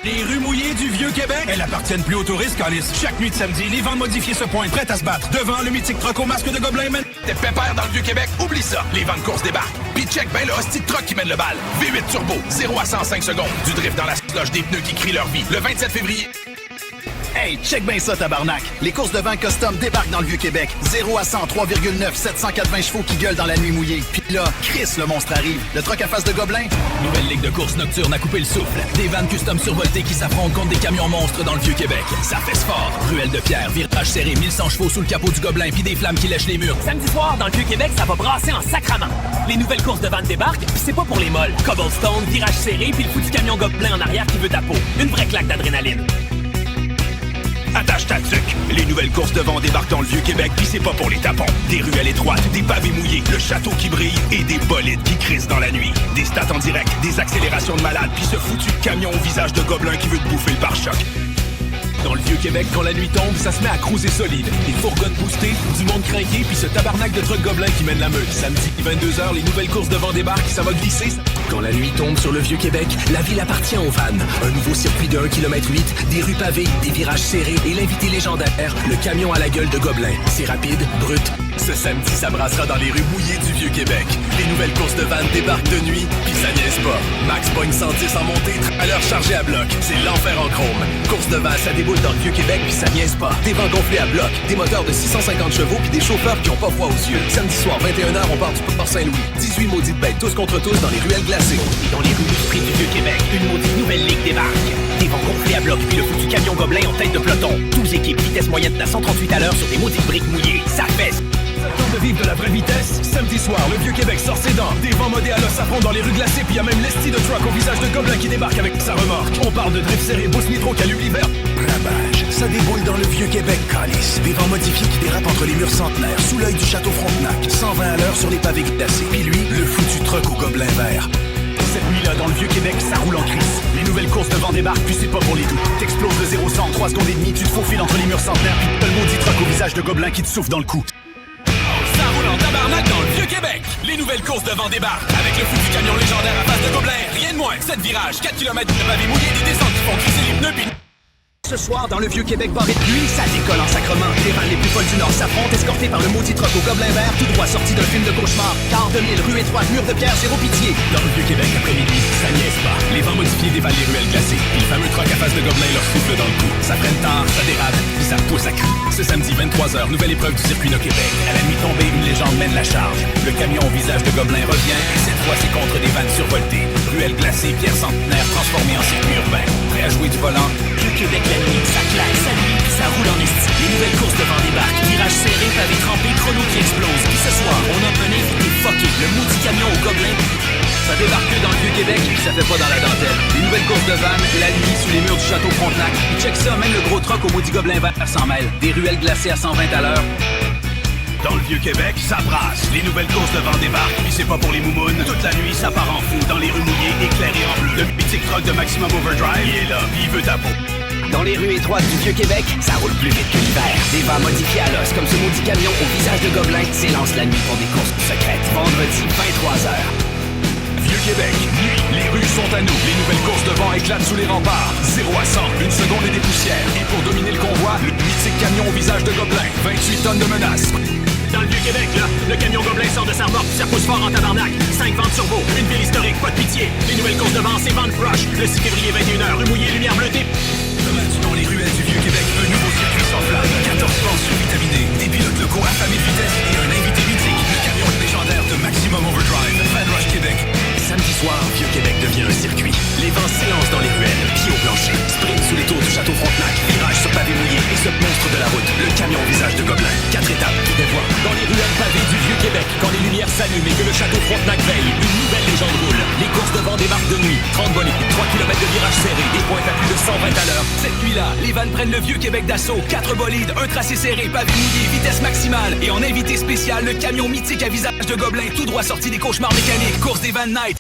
Les rues mouillées du Vieux-Québec, elles appartiennent plus aux touristes, Calis. Chaque nuit de samedi, les ventes modifiées se pointent, prêtes à se battre. Devant le mythique truck au masque de Gobelin, man. T'es pépère dans le Vieux-Québec? Oublie ça. Les ventes courses débarquent. Puis check ben le hostie de truck qui mène le bal. V8 Turbo, 0 à 105 secondes. Du drift dans la slush, des pneus qui crient leur vie. Le 27 février... Hey, check bien ça, tabarnak! Les courses de vent custom débarquent dans le Vieux-Québec. 0 à 100, 3,9, 780 chevaux qui gueulent dans la nuit mouillée. Puis là, Chris, le monstre arrive. Le truck à face de Gobelin. Nouvelle ligue de course nocturne à couper le souffle. Des vannes custom survoltées qui s'affrontent contre des camions monstres dans le Vieux-Québec. Ça fesse fort. Ruelle de pierre, virage serré, 1100 chevaux sous le capot du Gobelin puis des flammes qui lèchent les murs. Samedi soir, dans le Vieux-Québec, ça va brasser en sacrament. Les nouvelles courses de vannes débarquent, puis c'est pas pour les molles. Cobblestone, virage serré, puis le foutu camion Gobelin en arrière qui veut ta peau. Une vraie claque d'adrénaline. Attache ta tuque. Les nouvelles courses de vent débarquent dans le Vieux-Québec, puis c'est pas pour les tapons. Des ruelles étroites, des pavés mouillés, le château qui brille et des bolides qui crissent dans la nuit. Des stats en direct, des accélérations de malade, puis ce foutu camion au visage de Gobelin qui veut te bouffer le pare-choc. Dans le Vieux-Québec, quand la nuit tombe, ça se met à cruiser solide. Des fourgonnes boostées, du monde craqué, puis ce tabarnak de truck Gobelin qui mène la meute. Samedi, 22h, les nouvelles courses de vent débarquent, ça va glisser. Quand la nuit tombe sur le Vieux-Québec, la ville appartient aux vannes. Un nouveau circuit de 1,8 km, des rues pavées, des virages serrés et l'invité légendaire, le camion à la gueule de Gobelin. C'est rapide, brut. Ce samedi, ça brassera dans les rues mouillées du Vieux-Québec. Les nouvelles courses de vannes débarquent de nuit, puis ça niaise pas. Max pogne 110 en montée, à l'heure chargée à bloc. C'est l'enfer en chrome. Course de vannes, ça déboule dans le Vieux-Québec, puis ça niaise pas. Des vents gonflés à bloc, des moteurs de 650 chevaux, puis des chauffeurs qui ont pas froid aux yeux. Samedi soir, 21h, on part du Port Saint-Louis. 18 maudites bêtes, tous contre tous, dans les ruelles glacées. Dans les rues d'esprit du Vieux-Québec, une maudite nouvelle ligue débarque. Des vents gonflés à bloc, puis le foutu camion Gobelin en tête de peloton. 12 équipes, vitesse moyenne à 138 à l'heure sur des maudites briques mouillées. Ça fesse. Temps de vivre de la vraie vitesse. Samedi soir, le Vieux-Québec sort ses dents. Des vents modés à l'os s'affrontent dans les rues glacées, puis y a même l'esti de truck au visage de Gobelin qui débarque avec sa remorque. On parle de drift serré, boost nitro, calu l'hiver. Rabage, ça déboule dans le Vieux-Québec, Calis. Des vents modifiés qui dérapent entre les murs centenaires, sous l'œil du château Frontenac. 120 à l'heure sur les pavés glacés. Puis lui, le foutu truck au Gobelin vert. Cette nuit-là, dans le Vieux-Québec, ça roule en crise. Les nouvelles courses de vent débarquent, puis c'est pas pour les doux. T'exploses de 0 100 en 3 secondes et demie, tu te faufiles entre les murs centenaires, puis t'as le maudit truck au visage de Gobelin qui te souffle dans le cou. Ça roule en tabarnak dans le Vieux-Québec. Les nouvelles courses de vent débarquent. Avec le foutu camion légendaire à face de Gobelin. Rien de moins. 7 virages, 4 km de pavés mouillés, des descentes qui font crisser les pneus, puis... Ce soir, dans le Vieux-Québec barré de pluie, ça décolle en sacrement. Les vannes les plus folles du Nord s'affrontent, escortés par le maudit truck au Gobelin vert, tout droit sorti d'un film de cauchemar. Quart de mille, rue étroite, mur de pierre, zéro pitié. Dans le Vieux-Québec, après-midi, ça niaise pas. Les vents modifiés dévalent les ruelles glacées. Puis le fameux truck à face de Gobelin leur souffle dans le cou. Ça freine tard, ça dérape, puis ça pousse à crie. Ce samedi, 23h, nouvelle épreuve du circuit Nord-Québec. À la nuit tombée, une légende mène la charge. Le camion au visage de Gobelin revient, et cette fois, c'est contre des vannes survoltées. Ruelles glacées, pierres centenaires transformées en circuit urbain. Prêt à jouer du volant. Vieux-Québec la nuit, ça claque, ça nuit, puis ça roule en esti. Les nouvelles courses de vent débarquent, virage serré, pavé trempé, chrono qui explose. Puis ce soir, on a un invité fucké, le maudit camion au Gobelin. Ça débarque dans le Vieux-Québec, puis ça fait pas dans la dentelle. Les nouvelles courses de vannes, la nuit sous les murs du château Frontenac. Puis check ça, même le gros truck au maudit Gobelin vert s'en mêle. Des ruelles glacées à 120 à l'heure. Dans le Vieux-Québec, ça brasse. Les nouvelles courses de vent débarquent, puis c'est pas pour les moumounes. Toute la nuit, ça part en fou dans les rues mouillées, éclairées en bleu. Le mythique truck de Maximum Overdrive, il est là, puis il veut ta peau. Dans les rues étroites du Vieux-Québec, ça roule plus vite que l'hiver. Des vents modifiés à l'os, comme ce maudit camion au visage de Gobelin s'élance la nuit pour des courses secrètes. Vendredi, 23h. Vieux-Québec, nuit, les rues sont à nous. Les nouvelles courses de vent éclatent sous les remparts. 0 à 100, une seconde et des poussières. Et pour dominer le convoi, le mythique camion au visage de Gobelin. 28 tonnes de menaces. Dans le Vieux-Québec, là, le camion Gobelin sort de sa remorque, ça pousse fort en tabarnak. 5 ventes turbo, une ville historique, pas de pitié. Les nouvelles courses de vent, c'est Van Rush. Le 6 février, 21h, rue mouillée, lumière bleutée. Dans les ruelles du Vieux-Québec, un nouveau circuit sans flamme. 14 planches survitaminées, des pilotes locaux affamés de vitesse et un invité mythique, le camion légendaire de Maximum Overdrive, Van Rush Québec. Samedi soir, Vieux-Québec devient un circuit. Les vents s'élancent dans les ruelles, pieds au plancher, sprint sous les tours du château Frontenac, virage sur pavé mouillé et ce monstre de la route, le camion au visage de Gobelin. 4 étapes, tout des voies. Dans les ruelles pavées du Vieux-Québec, quand les lumières s'allument et que le château Frontenac veille, une nouvelle légende roule. Les courses de vent débarquent de nuit, 30 bolides, 3 km de virage serré, des pointes à plus de 120 à l'heure. Cette nuit-là, les vannes prennent le Vieux-Québec d'assaut, 4 bolides, un tracé serré, pavé mouillé, vitesse maximale. Et en invité spécial, le camion mythique à visage de Gobelin, tout droit sorti des cauchemars mécaniques, course des Van Night.